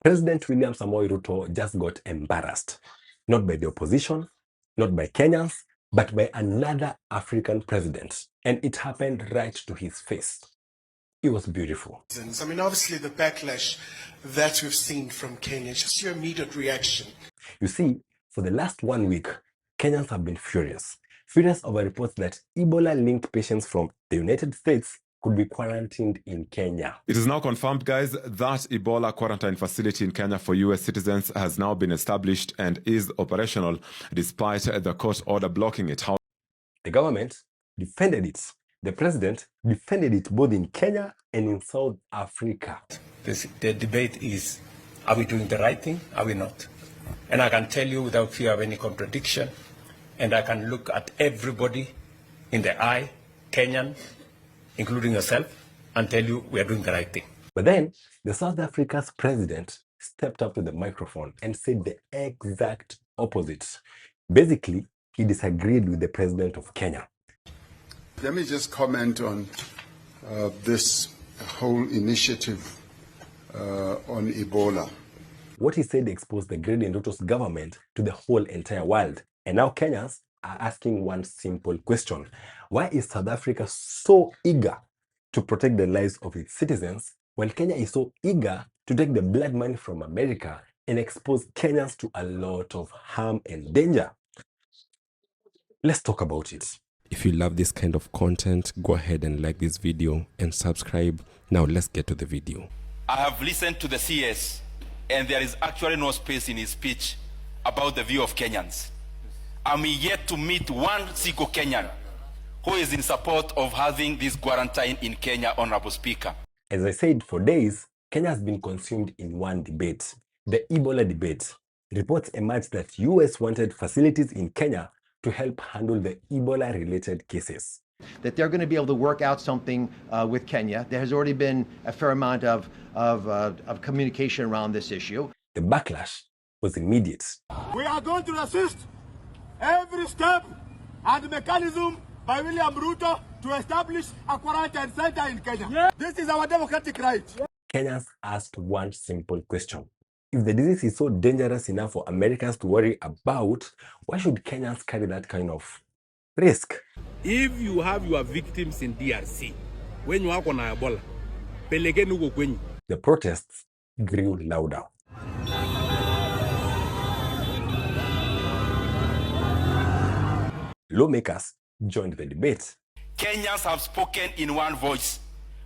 President William Samoei Ruto just got embarrassed, not by the opposition, not by Kenyans, but by another African president. And it happened right to his face. It was beautiful. I mean, obviously the backlash that we've seen from Kenya, just your immediate reaction. You see, for the last 1 week, Kenyans have been furious. Furious over reports that Ebola-linked patients from the United States could be quarantined in Kenya. It is now confirmed, guys, that Ebola quarantine facility in Kenya for US citizens has now been established and is operational despite the court order blocking it. The government defended it. The president defended it both in Kenya and in South Africa. The debate is, are we doing the right thing? Are we not? And I can tell you without fear of any contradiction, and I can look at everybody in the eye, Kenyan, including yourself, and tell you we are doing the right thing. But then, the South Africa's president stepped up to the microphone and said the exact opposite. Basically, he disagreed with the president of Kenya. Let me just comment on this whole initiative on Ebola. What he said exposed the greed in Ruto's government to the whole entire world. And now Kenyans are asking one simple question. Why is South Africa so eager to protect the lives of its citizens, while Kenya is so eager to take the blood money from America and expose Kenyans to a lot of harm and danger? Let's talk about it. If you love this kind of content, go ahead and like this video and subscribe. Now let's get to the video. I have listened to the CS, and there is actually no space in his speech about the view of Kenyans. I'm yet to meet one single Kenyan who is in support of having this quarantine in Kenya, Honorable Speaker. As I said, for days, Kenya has been consumed in one debate, the Ebola debate. Reports emerged that US wanted facilities in Kenya to help handle the Ebola-related cases. That they're going to be able to work out something with Kenya. There has already been a fair amount of communication around this issue. The backlash was immediate. We are going to resist every step and mechanism by William Ruto to establish a quarantine center in Kenya. Yeah. This is our democratic right. Kenyans asked one simple question. If the disease is so dangerous enough for Americans to worry about, why should Kenyans carry that kind of risk? If you have your victims in DRC, when you are on Ebola, pelegeni uko kwenyu. The protests grew louder. Lawmakers joined the debate. Kenyans have spoken in one voice.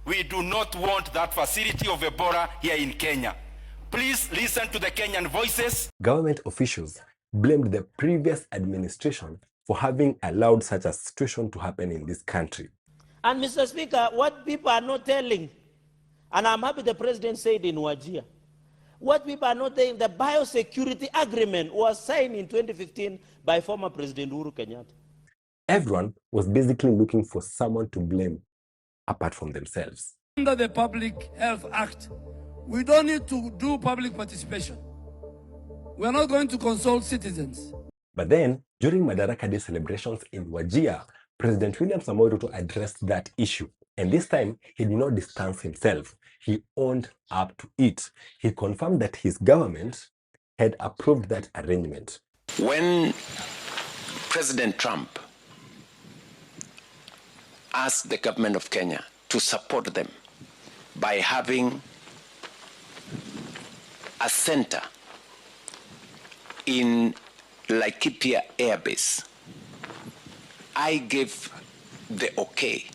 We do not want that facility of Ebola here in Kenya. Please listen to the Kenyan voices. Government officials blamed the previous administration for having allowed such a situation to happen in this country. And Mr. Speaker, what people are not telling, and I'm happy the president said in Wajir, what people are not saying, the biosecurity agreement was signed in 2015 by former President Uhuru Kenyatta. Everyone was basically looking for someone to blame apart from themselves. Under the Public Health Act, we don't need to do public participation. We are not going to consult citizens. But then, during Madaraka Day celebrations in Wajir, President William Samoei Ruto addressed that issue. And this time, he did not distance himself. He owned up to it. He confirmed that his government had approved that arrangement. When President Trump asked the government of Kenya to support them by having a center in Laikipia Air Base, I gave the okay.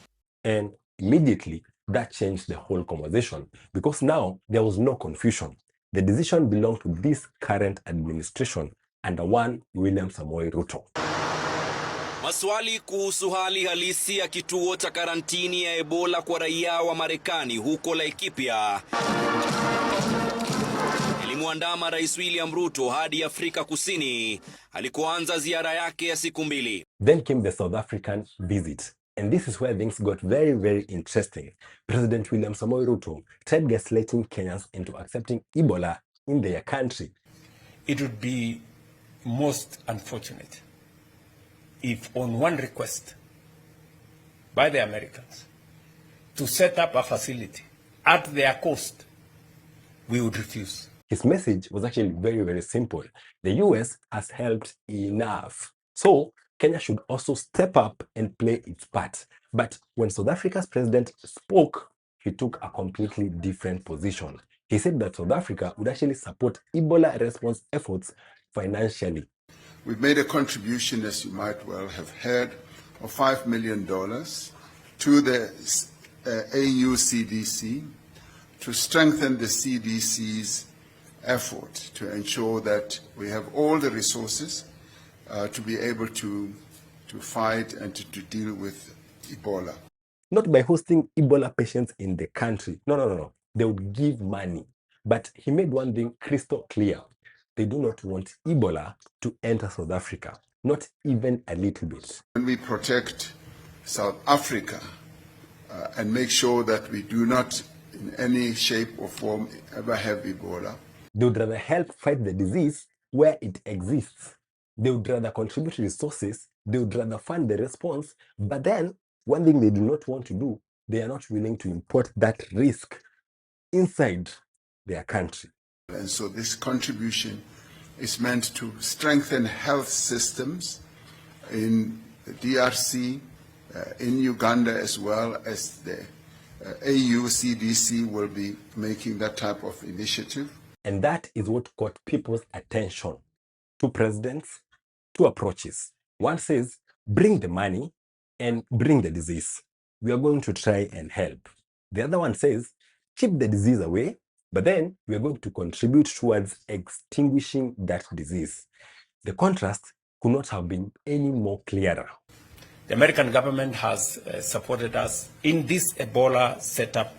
And immediately, that changed the whole conversation because now there was no confusion. The decision belonged to this current administration under one William Samoei Ruto. Maswali kuhusu hali halisi ya kituo cha karantini ya Ebola kwa raia wa Marekani huko Laikipia ilimwandama Rais William Ruto hadi Afrika Kusini alikoanza ziara yake ya siku 2. Then came the South African visit. And this is where things got very, very interesting. President William Samoei Ruto tried gaslighting Kenyans into accepting Ebola in their country. It would be most unfortunate if on one request by the Americans to set up a facility at their cost, we would refuse. His message was actually very, very simple. The US has helped enough. So Kenya should also step up and play its part. But when South Africa's president spoke, he took a completely different position. He said that South Africa would actually support Ebola response efforts financially. We've made a contribution, as you might well have heard, of $5 million to the AU CDC to strengthen the CDC's effort to ensure that we have all the resources to be able to fight and to deal with Ebola. Not by hosting Ebola patients in the country. No. They would give money. But he made one thing crystal clear. They do not want Ebola to enter South Africa. Not even a little bit. When we protect South Africa and make sure that we do not in any shape or form ever have Ebola, they would rather help fight the disease where it exists. They would rather contribute resources. They would rather fund the response. But then, one thing they do not want to do, they are not willing to import that risk inside their country. And so this contribution is meant to strengthen health systems in the DRC, in Uganda, as well as the AU CDC will be making that type of initiative. And that is what caught people's attention. Two presidents, two approaches. One says, bring the money and bring the disease. We are going to try and help. The other one says, keep the disease away, but then we are going to contribute towards extinguishing that disease. The contrast could not have been any more clearer. The American government has supported us in this Ebola setup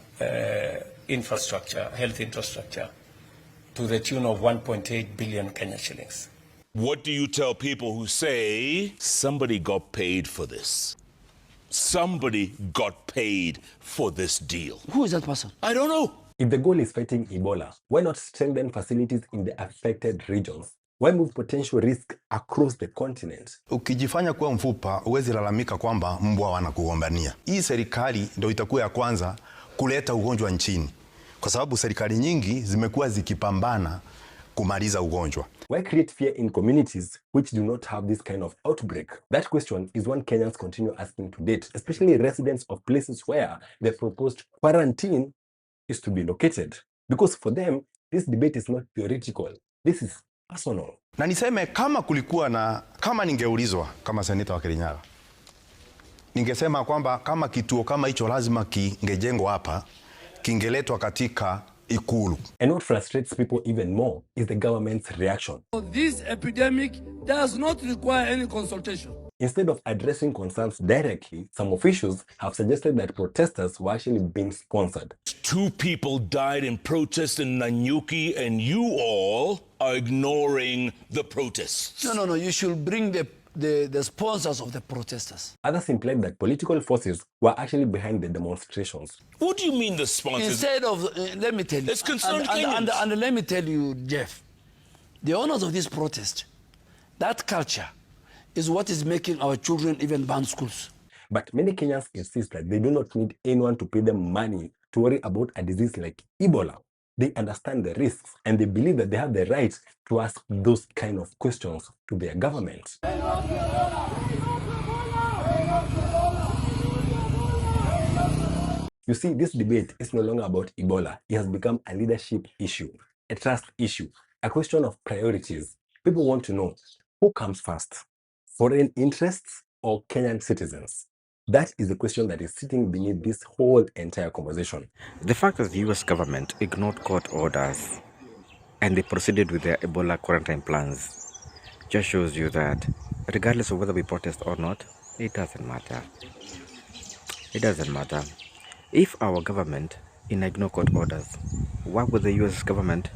infrastructure, health infrastructure, to the tune of 1.8 billion Kenya shillings. What do you tell people who say somebody got paid for this? Somebody got paid for this deal. Who is that person? I don't know. If the goal is fighting Ebola, why not strengthen facilities in the affected regions? Why move potential risk across the continent? Ukijifanya kuwa mfupa, huwezi lalamika kwamba mbwa wanakugombania. Hii serikali ndio itakuwa ya kwanza kuleta ugonjwa nchini. Kwa sababu serikali nyingi zimekuwa zikipambana kumaliza ugonjwa. Why create fear in communities which do not have this kind of outbreak? That question is one Kenyans continue asking to date, especially residents of places where the proposed quarantine is to be located. Because for them, this debate is not theoretical. This is personal. Na niseme kama ningeulizwa kama seneta wa Kirinyaga, ningesema kwamba kama kituo kama hicho lazima kingejengwa hapa, kingeletwa katika Ikulu. And what frustrates people even more is the government's reaction. This epidemic does not require any consultation. Instead of addressing concerns directly, some officials have suggested that protesters were actually being sponsored. 2 people died in protest in Nanyuki, and you all are ignoring the protests. No. You should bring the sponsors of the protesters. Others implied that political forces were actually behind the demonstrations. What do you mean the sponsors? Instead of, let me tell you. It's concerned Kenyans. And let me tell you, Jeff, the owners of this protest, that culture is what is making our children even ban schools. But many Kenyans insist that they do not need anyone to pay them money to worry about a disease like Ebola. They understand the risks and they believe that they have the right to ask those kind of questions to their government. You see, this debate is no longer about Ebola. It has become a leadership issue, a trust issue, a question of priorities. People want to know who comes first, foreign interests or Kenyan citizens? That is the question that is sitting beneath this whole entire conversation. The fact that the US government ignored court orders and they proceeded with their Ebola quarantine plans just shows you that regardless of whether we protest or not, it doesn't matter. It doesn't matter. If our government ignore court orders, why would the US government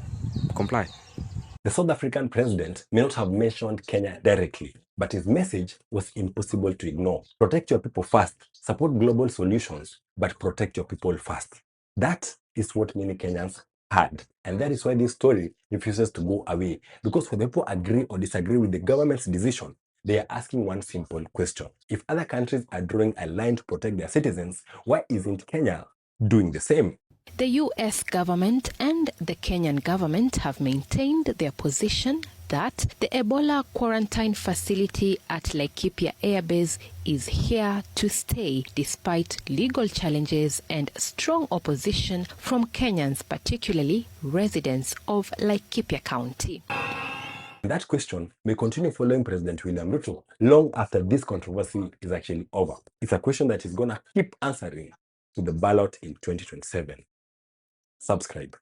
comply? The South African president may not have mentioned Kenya directly, but his message was impossible to ignore. Protect your people first. Support global solutions, but protect your people first. That is what many Kenyans had. And that is why this story refuses to go away. Because when people agree or disagree with the government's decision, they are asking one simple question. If other countries are drawing a line to protect their citizens, why isn't Kenya doing the same? The US government and the Kenyan government have maintained their position that the Ebola quarantine facility at Laikipia Air Base is here to stay, despite legal challenges and strong opposition from Kenyans, particularly residents of Laikipia County. That question may continue following President William Ruto long after this controversy is actually over. It's a question that is going to keep answering to the ballot in 2027. Subscribe.